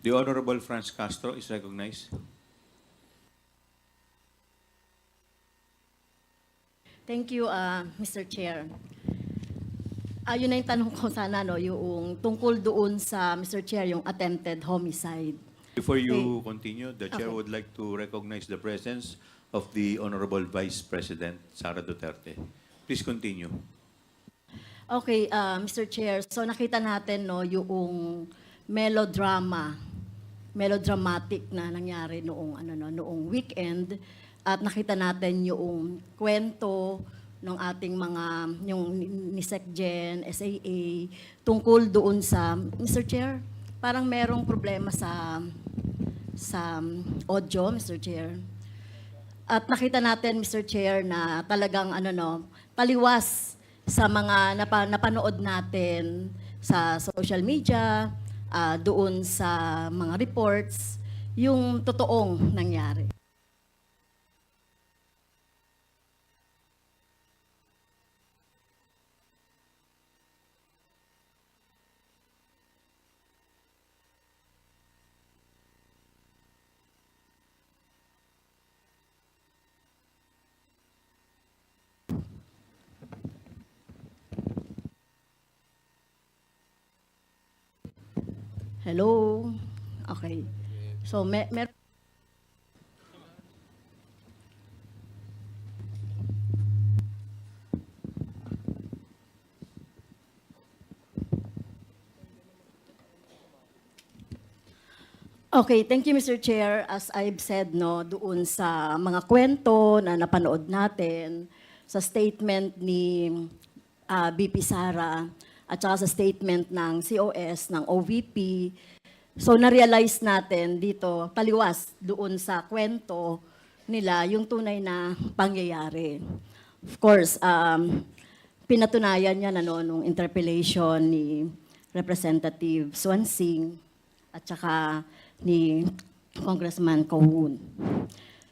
The Honorable Franz Castro is recognized. Thank you, Mr. Chair. Yun na yung tanong ko sana, no, yung tungkol doon sa, Mr. Chair, yung attempted homicide. Before you continue, the Chair Okay. would like to recognize the presence of the Honorable Vice President, SARA Duterte. Please continue. Okay, Mr. Chair, so nakita natin, no, yung melodramatic na nangyari noong weekend, at nakita natin yung kwento ng ating mga, yung ni SecGen, SAA, tungkol doon sa, Mr. Chair, parang merong problema sa audio, Mr. Chair. At nakita natin, Mr. Chair, na talagang taliwas sa mga napanood natin sa social media, doon sa mga reports, yung totoong nangyari. Hello? Okay. So, Okay, thank you, Mr. Chair. As I've said, no, doon sa mga kwento na napanood natin, sa statement ni BP Sara, at saka sa statement ng COS, ng OVP, so na-realize natin dito, taliwas doon sa kwento nila, yung tunay na pangyayari. Of course, pinatunayan niya na nung interpellation ni Representative Swansing at saka ni Congressman Kohun.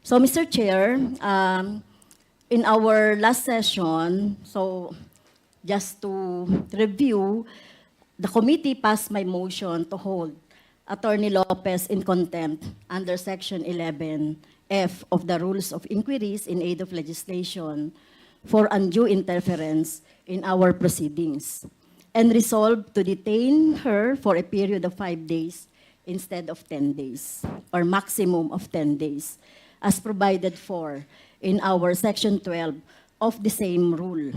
So, Mr. Chair, in our last session, so just to review, the committee passed my motion to hold Attorney Lopez in contempt under Section 11F of the Rules of Inquiries in Aid of Legislation for undue interference in our proceedings, and resolved to detain her for a period of 5 days instead of 10 days, or maximum of 10 days, as provided for in our Section 12 of the same rule.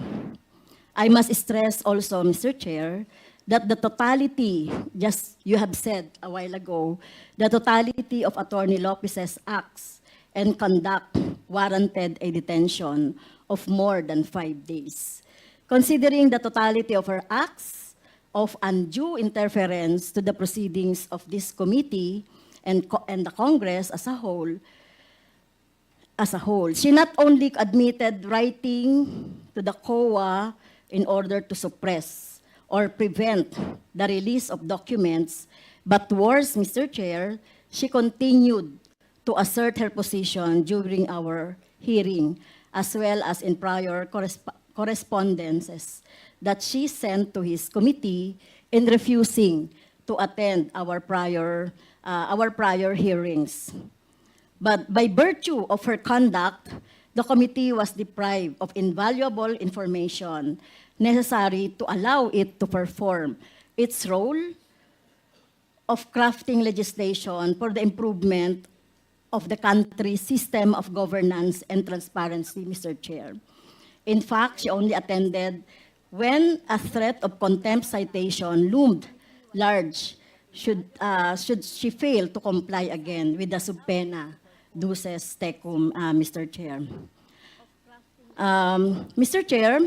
I must stress also, Mr. Chair, that the totality, just you have said a while ago, the totality of Attorney Lopez's acts and conduct warranted a detention of more than 5 days. Considering the totality of her acts of undue interference to the proceedings of this committee and the Congress as a whole, she not only admitted writing to the COA in order to suppress or prevent the release of documents, but worse, Mr. Chair, she continued to assert her position during our hearing, as well as in prior correspondences that she sent to his committee in refusing to attend our prior hearings. But by virtue of her conduct, the committee was deprived of invaluable information necessary to allow it to perform its role of crafting legislation for the improvement of the country's system of governance and transparency, Mr. Chair. In fact, she only attended when a threat of contempt citation loomed large, should she fail to comply again with the subpoena duces tecum, Mr. Chair. Mr. Chair,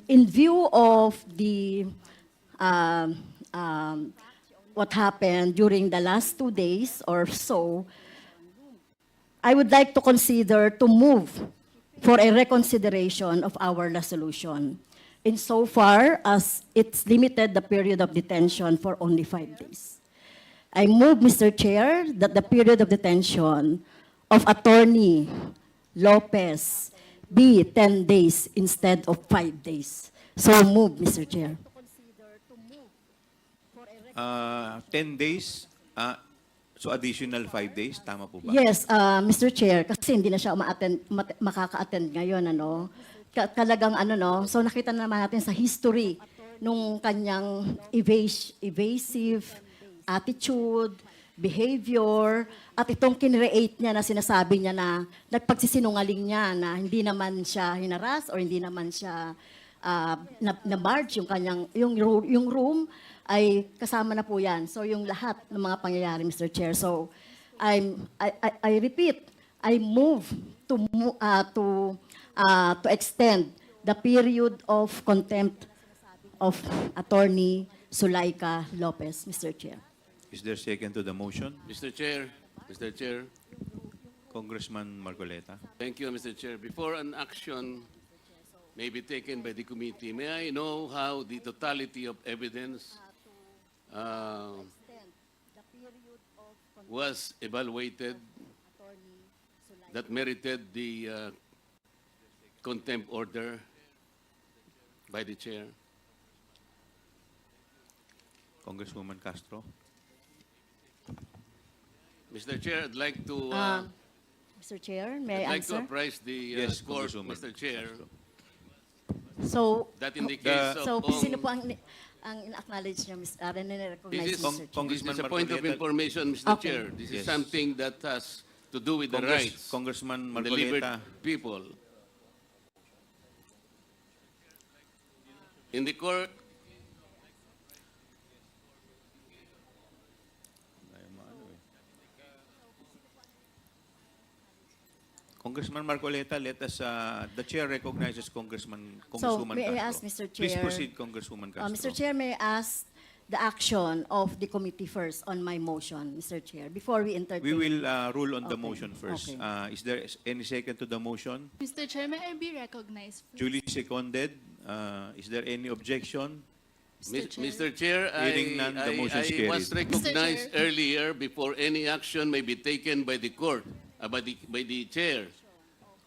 in view of the what happened during the last 2 days or so, I would like to consider to move for a reconsideration of our resolution, insofar as it's limited the period of detention for only 5 days. I move, Mr. Chair, that the period of detention of Attorney Lopez be 10 days instead of 5 days. So move, Mr. Chair. 10 days, so additional 5 days, tama po ba? Yes, Mr. Chair, kasi hindi na siya makaka-attend ngayon, ano. Talagang ano, no, so nakita naman natin sa history nung kanyang evasive attitude, behavior, at itong kinreate niya na sinasabi niya na nagpagsisinungaling niya na hindi naman siya hinaras or hindi naman siya na-barge yung kanyang, yung room ay kasama na po yan. So yung lahat ng mga pangyayari, Mr. Chair. So I repeat, I move to extend the period of contempt of Attorney ZULEIKA Lopez, Mr. Chair. Is there second to the motion? Mr. Chair, Congressman Marcoleta. thank you, Mr. Chair. Before an action may be taken by the committee, may I know how the totality of evidence was evaluated that merited the contempt order by the chair? Congresswoman Castro. Mr. Chair, I'd like to Mr. Chair, may I I'd like to answer? apprise the Yes, court, Congresswoman Mr. Chair, Castro. So, that in the case so of sino po ang in-acknowledge niya, recognize, This is, Mr. Chair? Congressman this is a point of Marcoleta. information, Mr. Okay. Chair. This is Yes. something that has to do with the rights Congressman of the liberty Marcoleta. people. In the court, Congressman Marcoleta, let us, the chair recognizes So, Congresswoman may I Castro. ask, Mr. Please Chair, proceed, Congresswoman Castro. Mr. Chair, may I ask the action of the committee first on my motion, Mr. Chair, before we entertain? We will rule on the Okay, motion first. okay. Is there any second to the motion? Mr. Chair, may I be recognized, please? Duly seconded. Is there any objection? Mr. Chair, Hearing none, the motion is I was carried. recognized Mr. Chair. earlier before any action may be taken by the court, by the chair.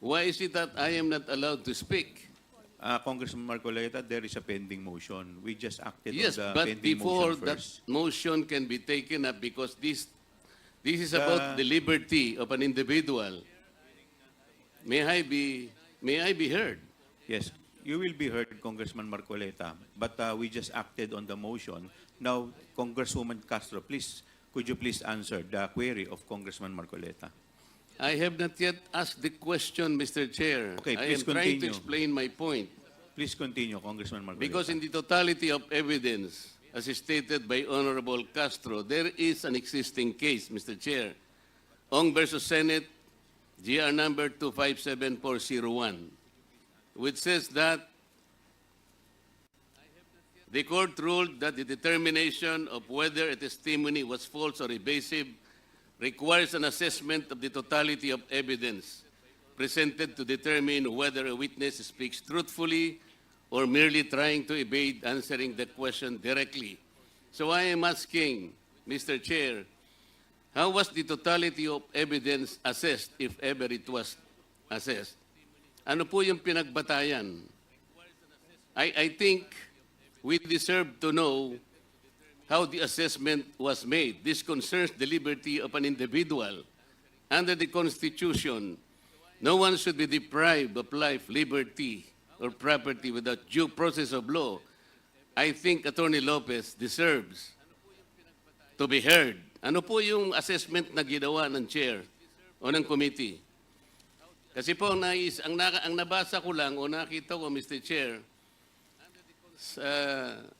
Why is it that I am not allowed to speak? Congressman Marcoleta, there is a pending motion. We just acted Yes, on the but pending before motion that first. motion can be taken up, because this is about the liberty of an individual. May I be heard? Yes, you will be heard, Congressman Marcoleta, but we just acted on the motion. Now, Congresswoman Castro, please, could you please answer the query of Congressman Marcoleta? I have not yet asked the question, Mr. Chair. Okay, I am please trying to continue. explain my point. Please continue, Congressman Marcoleta. Because in the totality of evidence, as stated by Honorable Castro, there is an existing case, Mr. Chair. Ong versus Senate, GR number 257401, which says that the court ruled that the determination of whether a testimony was false or evasive requires an assessment of the totality of evidence presented to determine whether a witness speaks truthfully or merely trying to evade answering the question directly. So I am asking, Mr. Chair, how was the totality of evidence assessed, if ever it was assessed? Ano po yung pinagbatayan? I think we deserve to know how the assessment was made. This concerns the liberty of an individual. Under the Constitution, no one should be deprived of life, liberty, or property without due process of law. I think Attorney Lopez deserves to be heard. Ano po yung assessment na ginawa ng chair o ng committee? Kasi po, ang nabasa ko lang o nakita ko, Mr. Chair,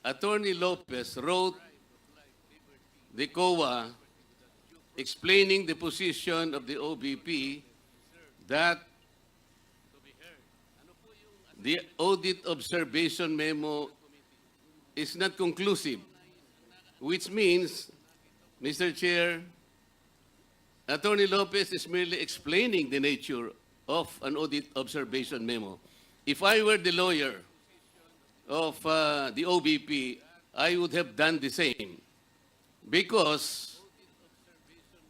Attorney Lopez wrote the COA explaining the position of the OBP that the audit observation memo is not conclusive, which means, Mr. Chair, Attorney Lopez is merely explaining the nature of an audit observation memo. If I were the lawyer of the OBP, I would have done the same, because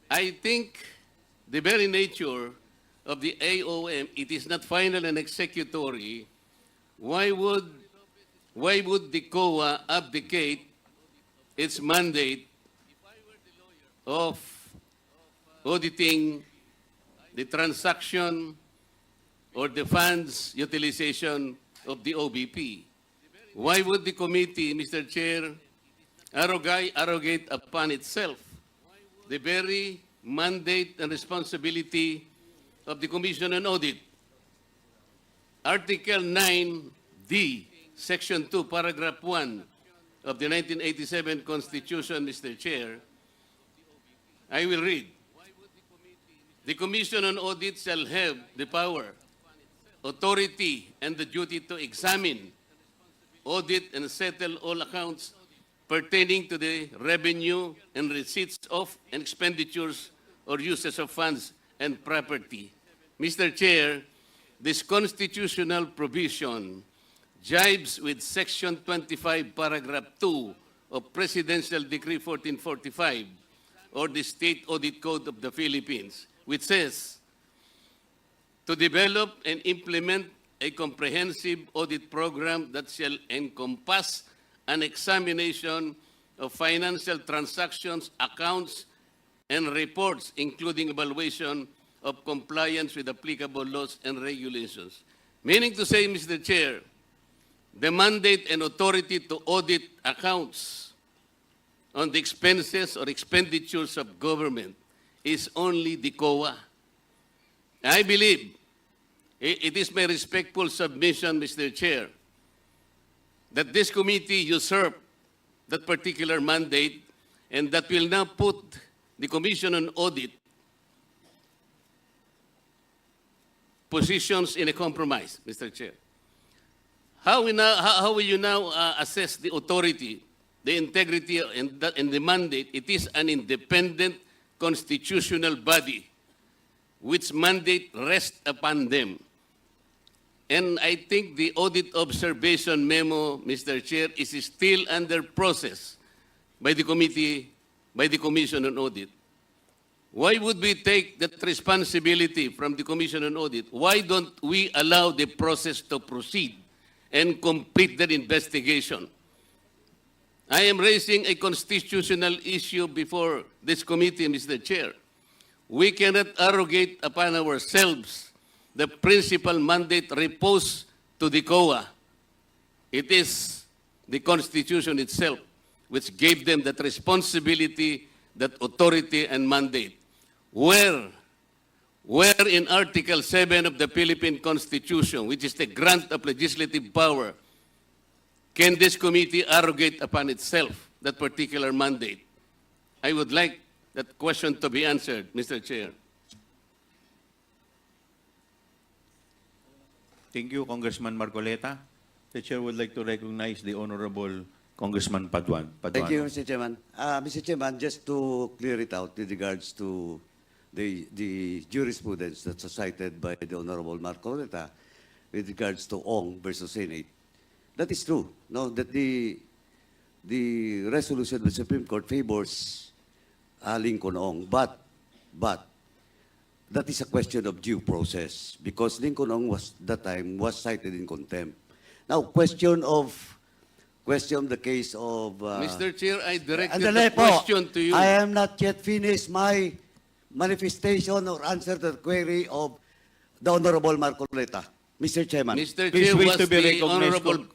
I think the very nature of the AOM, it is not final and executory. Why would the COA abdicate its mandate of auditing the transaction or the funds utilization of the OBP. Why would the committee, Mr. Chair, arrogate upon itself the very mandate and responsibility of the Commission on Audit? Article 9D, Section 2, Paragraph 1 of the 1987 Constitution, Mr. Chair, I will read. The Commission on Audit shall have the power, authority, and the duty to examine, audit, and settle all accounts pertaining to the revenue and receipts of and expenditures or uses of funds and property. Mr. Chair, this constitutional provision jibes with Section 25, Paragraph 2 of Presidential Decree 1445 or the State Audit Code of the Philippines, which says, to develop and implement a comprehensive audit program that shall encompass an examination of financial transactions, accounts, and reports, including evaluation of compliance with applicable laws and regulations. Meaning to say, Mr. Chair, the mandate and authority to audit accounts on the expenses or expenditures of government is only the COA. I believe it is my respectful submission, Mr. Chair, that this committee usurped that particular mandate and that will now put the Commission on Audit positions in a compromise, Mr. Chair. How will you now assess the authority, the integrity, and the mandate? It is an independent constitutional body which mandate rests upon them. And I think the audit observation memo, Mr. Chair, is still under process by the committee, by the Commission on Audit. Why would we take that responsibility from the Commission on Audit? Why don't we allow the process to proceed and complete that investigation? I am raising a constitutional issue before this committee, Mr. Chair. We cannot arrogate upon ourselves the principal mandate reposed to the COA. It is the Constitution itself which gave them that responsibility, that authority and mandate. Where in Article 7 of the Philippine Constitution, which is the grant of legislative power, can this committee arrogate upon itself that particular mandate? I would like that question to be answered, Mr. Chair. Thank you, Congressman Marcoleta. The Chair would like to recognize the Honorable Congressman Paduano. Thank you, Mr. Chairman. Mr. Chairman, just to clear it out with regards to the jurisprudence that's cited by the Honorable Marcoleta with regards to Ong versus Senate, that is true. No, that the resolution of the Supreme Court favors Lincoln Ong, but that is a question of due process because Lincoln Ong was cited in contempt. Now, question the case of Mr. Chair, I directed Andale the po, question to you. I am not yet finished my manifestation or answer to the query of the Honorable Marcoleta. Mr. Chairman. Mr. Please Chair, wait was to be the recognized. Honorable...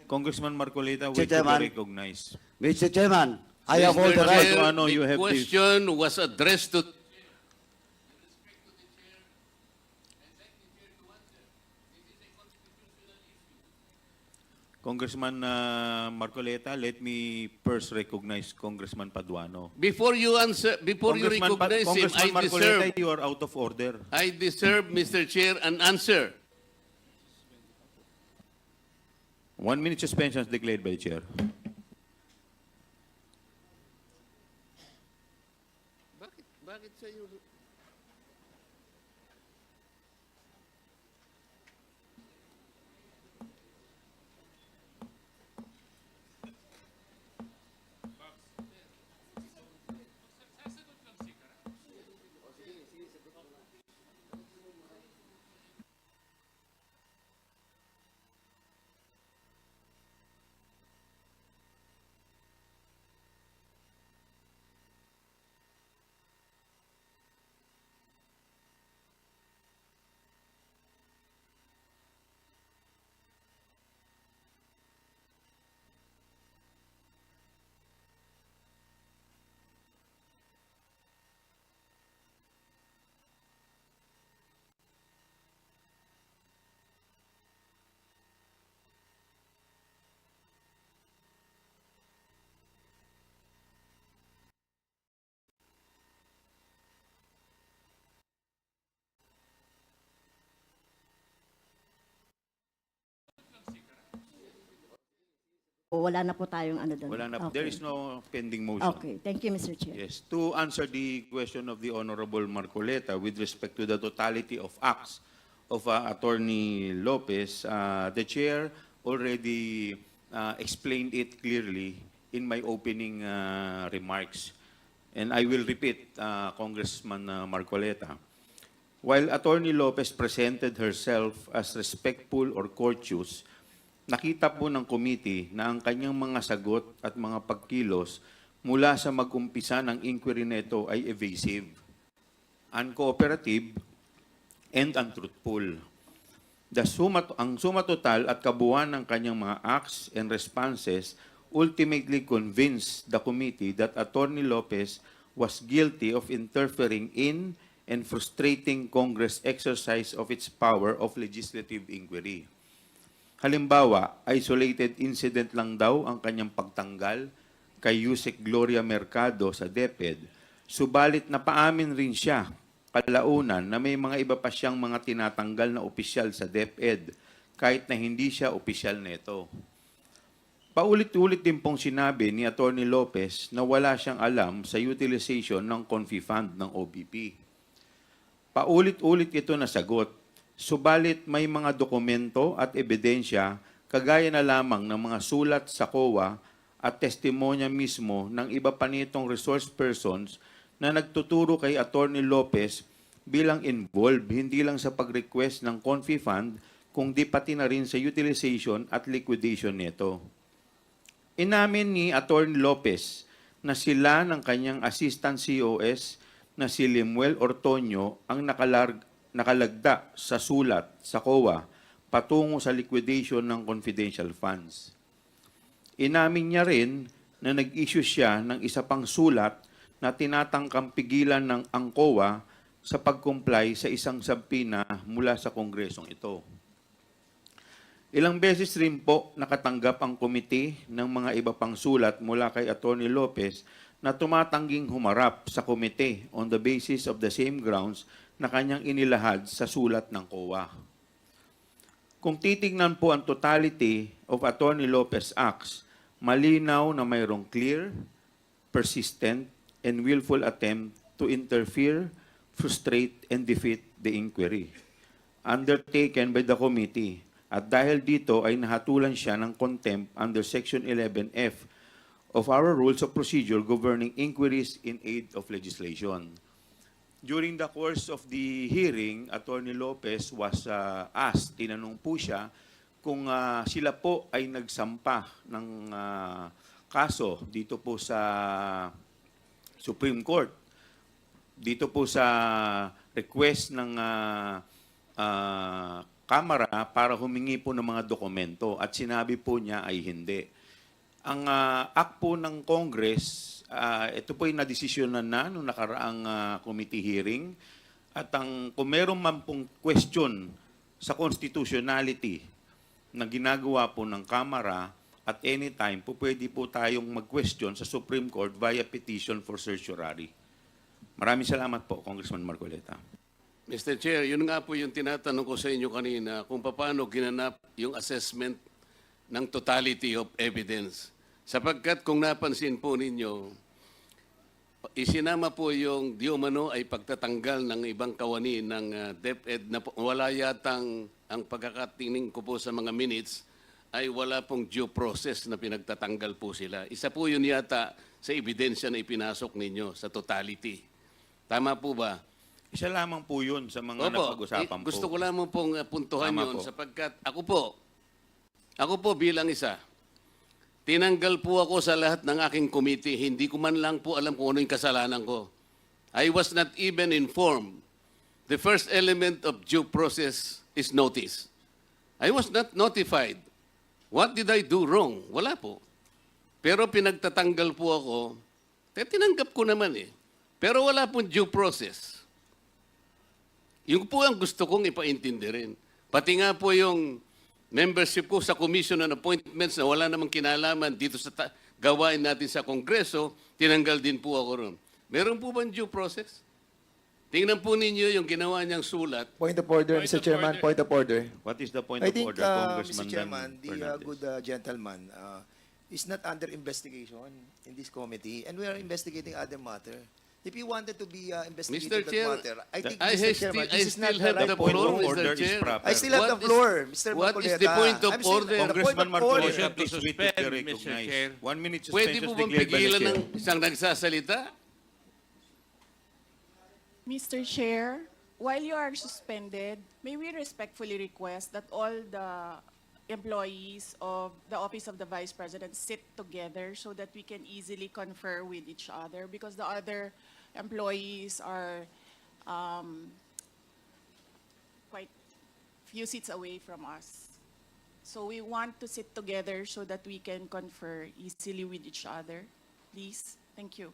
Congressman Marcoleta, Mr. wait to Chairman. be recognized. Mr. Chairman, I have all Mr. the right. Chair, Paduano, you the have the- question was addressed to... Congressman Marcoleta, let me first recognize Congressman Paduano. Before you answer, before you recognize him, Congressman I Marcoleta, you are out of order. deserve, Mr. Chair, an answer. 1 minute suspension is declared by the Chair. Bakit sa'yo? wala na po tayong ano doon. Wala na. Okay. There is no pending motion. Okay, thank you, Mr. Chair. Yes. To answer the question of the Honorable Marcoleta with respect to the totality of acts of Attorney Lopez, the Chair already explained it clearly in my opening remarks. And I will repeat, Congressman Marcoleta. While Attorney Lopez presented herself as respectful or courteous, nakita po ng committee na ang kanyang mga sagot at mga pagkilos mula sa mag-umpisa ng inquiry nito ay evasive, uncooperative, and untruthful. Ang suma total at kabuuan ng kanyang mga acts and responses ultimately convinced the committee that Attorney Lopez was guilty of interfering in and frustrating Congress' exercise of its power of legislative inquiry. Halimbawa, isolated incident lang daw ang kanyang pagtanggal kay Yusek Gloria Mercado sa DEPED, subalit napaamin rin siya kalaunan na may mga iba pa siyang mga tinatanggal na opisyal sa DEPED kahit na hindi siya opisyal nito. Paulit-ulit din pong sinabi ni Atty. Lopez na wala siyang alam sa utilization ng Confi Fund ng OBP. Paulit-ulit ito na sagot, subalit may mga dokumento at ebidensya kagaya na lamang ng mga sulat sa COA at testimonya mismo ng iba pa nitong resource persons na nagtuturo kay Atty. Lopez bilang involved hindi lang sa pag-request ng Confi Fund kundi pati na rin sa utilization at liquidation nito. Inamin ni Atty. Lopez na sila ng kanyang assistant COS na si Limuel Ortoño ang nakalagda sa sulat sa COA patungo sa liquidation ng confidential funds. Inamin niya rin na nag-issue siya ng isa pang sulat na tinatangkang pigilan ng ang COA sa pag-comply sa isang subpoena mula sa kongresong ito. Ilang beses rin po nakatanggap ang komite ng mga iba pang sulat mula kay Atty. Lopez na tumatangging humarap sa komite on the basis of the same grounds na kanyang inilahad sa sulat ng COA. Kung titignan po ang totality of Atty. Lopez acts, malinaw na mayroong clear, persistent, and willful attempt to interfere, frustrate, and defeat the inquiry undertaken by the committee. At dahil dito ay nahatulan siya ng contempt under Section 11F of our Rules of Procedure governing inquiries in aid of legislation. During the course of the hearing, Atty. Lopez was asked, tinanong po siya, kung sila po ay nagsampa ng kaso dito po sa Supreme Court, dito po sa request ng Kamara para humingi po ng mga dokumento at sinabi po niya ay hindi. Ang act po ng Congress, ito po ay nadesisyonan na noong nakaraang committee hearing at kung meron man pong question sa constitutionality na ginagawa po ng Kamara at any time po pwede po tayong mag-question sa Supreme Court via petition for certiorari. Maraming salamat po, Congressman Marcoleta. Mr. Chair, yun nga po yung tinatanong ko sa inyo kanina kung paano ginanap yung assessment ng totality of evidence. Sapagkat kung napansin po ninyo, isinama po yung di umano ay pagtatanggal ng ibang kawani ng DepEd na wala yatang ang pagkakatingin ko po sa mga minutes ay wala pong due process na pinagtatanggal po sila. Isa po yun yata sa ebidensya na ipinasok ninyo sa totality. Tama po ba? Isa lamang po yun sa mga napag-usapan po. Gusto ko lamang pong puntuhan Tama yun po. sapagkat ako po bilang isa, tinanggal po ako sa lahat ng aking committee. Hindi ko man lang po alam kung ano yung kasalanan ko. I was not even informed. The first element of due process is notice. I was not notified. What did I do wrong? Wala po. Pero pinagtatanggal po ako, tinanggap ko naman eh. Pero wala pong due process. Yung po ang gusto kong ipaintindi rin. Pati nga po yung membership ko sa Commission on Appointments na wala namang kinalaman dito sa gawain natin sa Kongreso, tinanggal din po ako ron. Meron po bang due process? Tingnan po ninyo yung ginawa niyang sulat. Point of order, Mr. Chairman. Point of order. What is the point I of think, order, Mr. Congressman Chairman, the Fernandez? good gentleman is not under investigation in this committee, and we are investigating other matter. If you wanted to be investigating Mr. that Chair, matter, I think, I Mr. Chairman, still this is not have right the point floor, of order Mr. is Chair. proper. I still have the What is- floor, Mr. what is Marcoleta. the point of I'm still- order? the point Congressman of Marcoleta, order. please wait to be suspend, Mr. recognized. Chair. 1 minute Pwede suspension po is bang declared by the pigilan chair. ng isang nagsasalita? Mr. Chair, while you are suspended, may we respectfully request that all the employees of the Office of the Vice President sit together so that we can easily confer with each other, because the other employees are quite few seats away from us. So we want to sit together so that we can confer easily with each other. Please, thank you.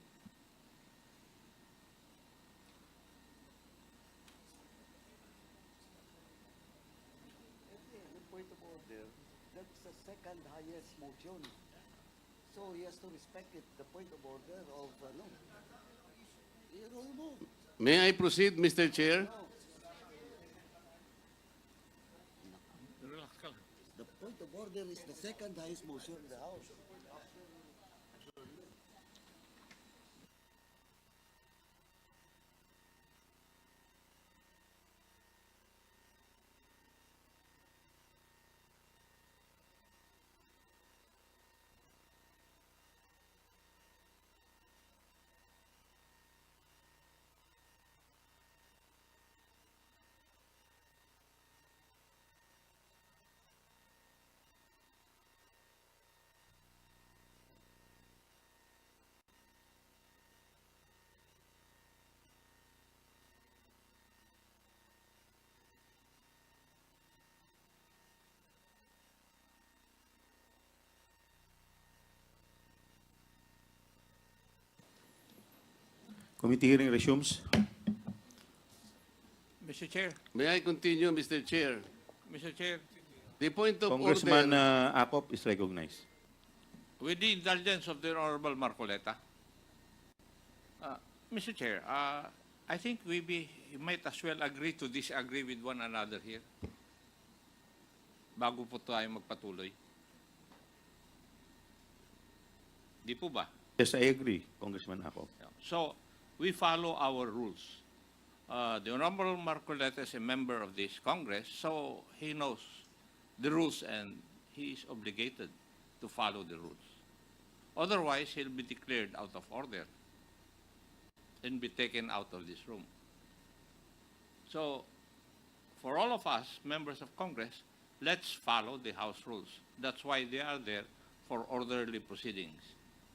Point of order, that's the second highest motion. So he has to respect it, the point of order of, no. You don't know. May I proceed, Mr. Chair? The point of order is the second highest motion in the House. Committee hearing resumes. Mr. Chair, May I continue, Mr. Chair? Mr. Chair, The point of Congressman order. Acop is recognized. with the indulgence of the Honorable Marcoleta, Mr. Chair, I think we might as well agree to disagree with one another here bago po tayo magpatuloy. Di po ba? Yes, I agree, Congressman Acop. So, we follow our rules. The Honorable Marcoleta is a member of this Congress, so he knows the rules and he is obligated to follow the rules. Otherwise, he'll be declared out of order and be taken out of this room. So, for all of us, members of Congress, let's follow the House rules. That's why they are there, for orderly proceedings.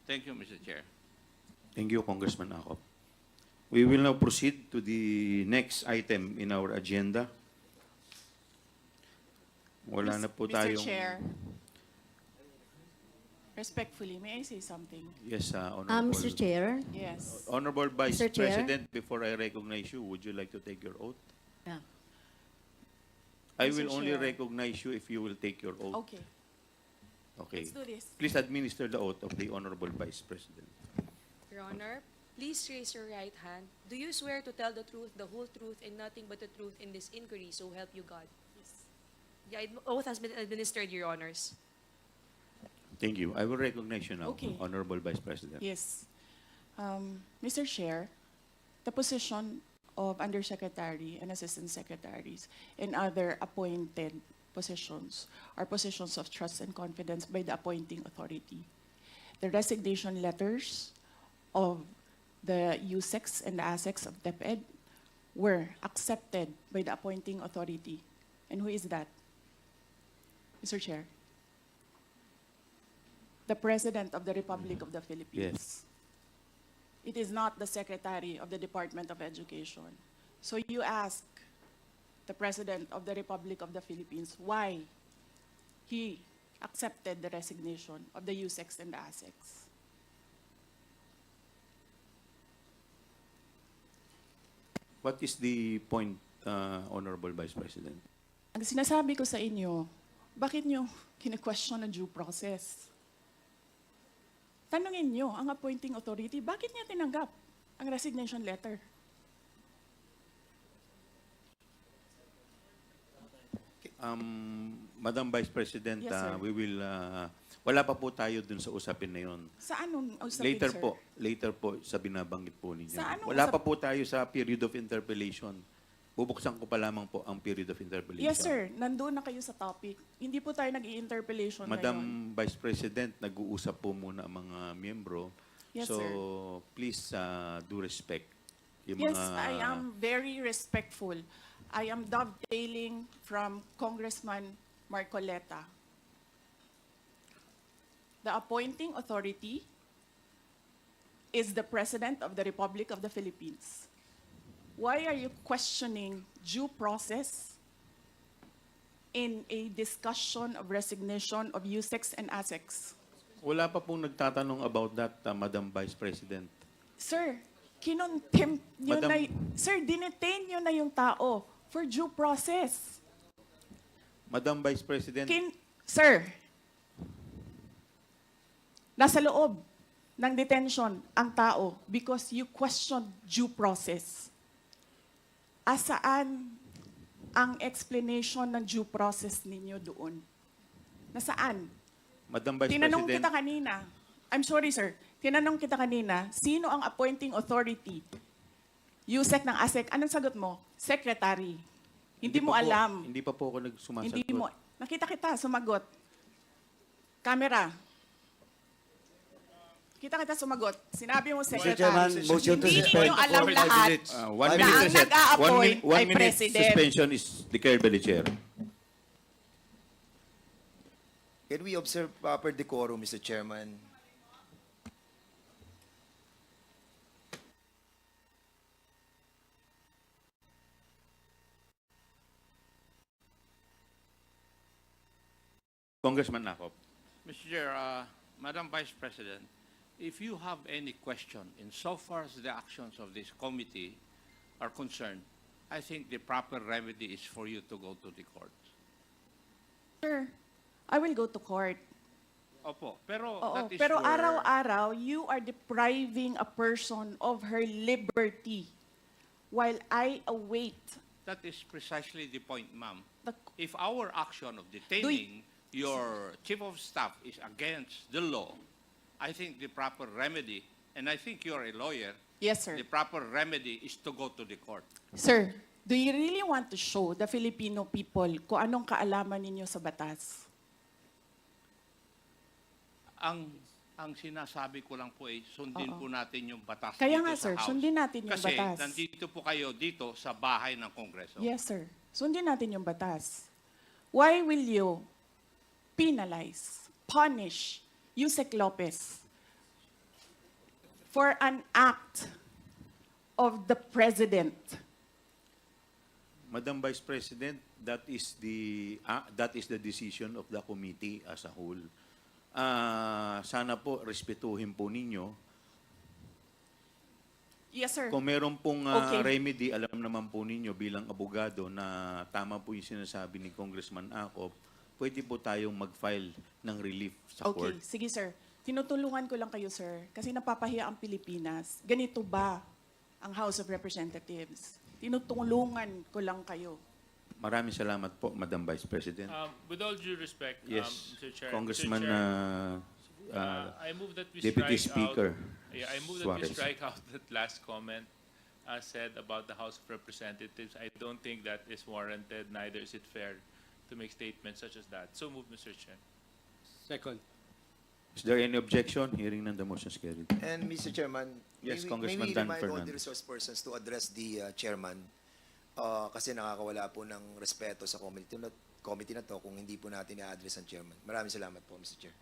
Thank you, Mr. Chair. Thank you, Congressman Acop. We will now proceed to the next item in our agenda. Wala na po tayong... Mr. Chair, respectfully, may I say something? Yes, Honorable. Mr. Chair, Yes. Honorable Vice Mr. Chair? President, before I recognize you, would you like to take your oath? yeah. I Mr. will only Chair. recognize you if you will take your oath. Okay, Okay. let's do this. Please administer the oath of the Honorable Vice President. Your Honor, please raise your right hand. Do you swear to tell the truth, the whole truth, and nothing but the truth in this inquiry, so help you God? Yes. The oath has been administered, Your Honors. Thank you. I will recognize you now, Okay. Honorable Vice President. Yes. Mr. Chair, the position of Undersecretary and Assistant Secretaries and other appointed positions are positions of trust and confidence by the appointing authority. The resignation letters of the USEX and the ASEX of DEPED were accepted by the appointing authority. And who is that? Mr. Chair? The President of the Republic of the Philippines. It is not the Secretary of the Department of Education. So you ask the President of the Republic of the Philippines why he accepted the resignation of the USEX and the ASEX. What is the point, Honorable Vice President? Ang sinasabi ko sa inyo, bakit nyo kine-question ang due process? Tanungin nyo ang appointing authority, bakit niya tinanggap ang resignation letter? Madam Vice President, Yes, sir. we will, wala pa po tayo dun sa usapin na yun. Sa anong usapin, Later sir? po sa binabanggit po ninyo. Sa anong Wala usap- pa po tayo sa period of interpellation. Bubuksan ko pa lamang po ang period of interpellation. Yes, sir. Nandun na kayo sa topic. Hindi po tayo nag-i-interpellation ngayon. Madam Vice President, nag-uusap po muna ang mga miyembro. Yes, so, sir. please do respect. Yung Yes, mga, I am very respectful. I am dovetailing from Congressman Marcoleta. The appointing authority is the President of the Republic of the Philippines. Why are you questioning due process in a discussion of resignation of USEX and ASEX? Wala pa pong nagtatanong about that, Madam Vice President. Sir, kinontempt nyo Madam- na, sir, dinetain nyo na yung tao for due process. Madam Vice President, Sir, nasa loob ng detention ang tao because you questioned due process. Asaan ang explanation ng due process ninyo doon? Nasaan? Madam Vice Tinanong President, kita kanina. I'm sorry, sir. Tinanong kita kanina, sino ang appointing authority? USEC ng ASEC. Anong sagot mo? Secretary. Hindi mo pa po- alam. Hindi pa po ako nagsumasagot. Hindi mo. Nakita kita, sumagot. Camera. Kita kita sumagot. Sinabi mo, Mr. Secretary. Chairman, motion to Hindi suspend ninyo alam for 5 lahat. minutes. 1 Na minute ang reset. nag-a-appoint One ay minute President. suspension is declared by the chair. Can we observe proper decorum, Mr. Chairman? Congressman Nakop. Mr. Chair, Madam Vice President, if you have any question insofar as the actions of this committee are concerned, I think the proper remedy is for you to go to the court. Sir, I will go to court. Opo, pero Oo, that is pero your... araw-araw, you are depriving a person of her liberty while I await That is precisely the point, ma'am. the... If our action of detaining your chief of staff is against the law, I think the proper remedy, and I think you're a lawyer, Yes, sir. the proper remedy is to go to the court. Sir, do you really want to show the Filipino people kung anong kaalaman ninyo sa batas? Ang sinasabi ko lang po ay sundin po natin yung batas Kaya dito nga, sa sir, House. sundin natin yung Kasi batas. nandito po kayo dito sa bahay ng Kongreso. Yes, sir. Sundin natin yung batas. Why will you penalize, punish Yusek Lopez for an act of the President? Madam Vice President, that is the decision of the committee as a whole. Sana po respetuhin po ninyo. Yes, sir. Kung meron pong Okay. remedy, alam naman po ninyo bilang abogado na tama po yung sinasabi ni Congressman Akop, pwede po tayong mag-file ng relief sa Okay, court. sige, sir. Tinutulungan ko lang kayo, sir, kasi napapahiya ang Pilipinas. Ganito ba ang House of Representatives? Tinutulungan ko lang kayo. Maraming salamat po, Madam Vice President. With all due respect, Yes, Mr. Chair, Congressman Mr. Chair, I move that we Deputy strike Speaker out. I move that we Suarez. strike out that last comment said about the House of Representatives. I don't think that is warranted. Neither is it fair to make statements such as that. So move, Mr. Chair. Second. Is there any objection? Hearing none, the motion is carried. And Mr. Chairman, Yes, may Congressman we Dan remind all the Fernandez. resource persons to address the chairman kasi nakakawala po ng respeto sa committee na to kung hindi po natin i-address ang chairman. Maraming salamat po, Mr. Chair.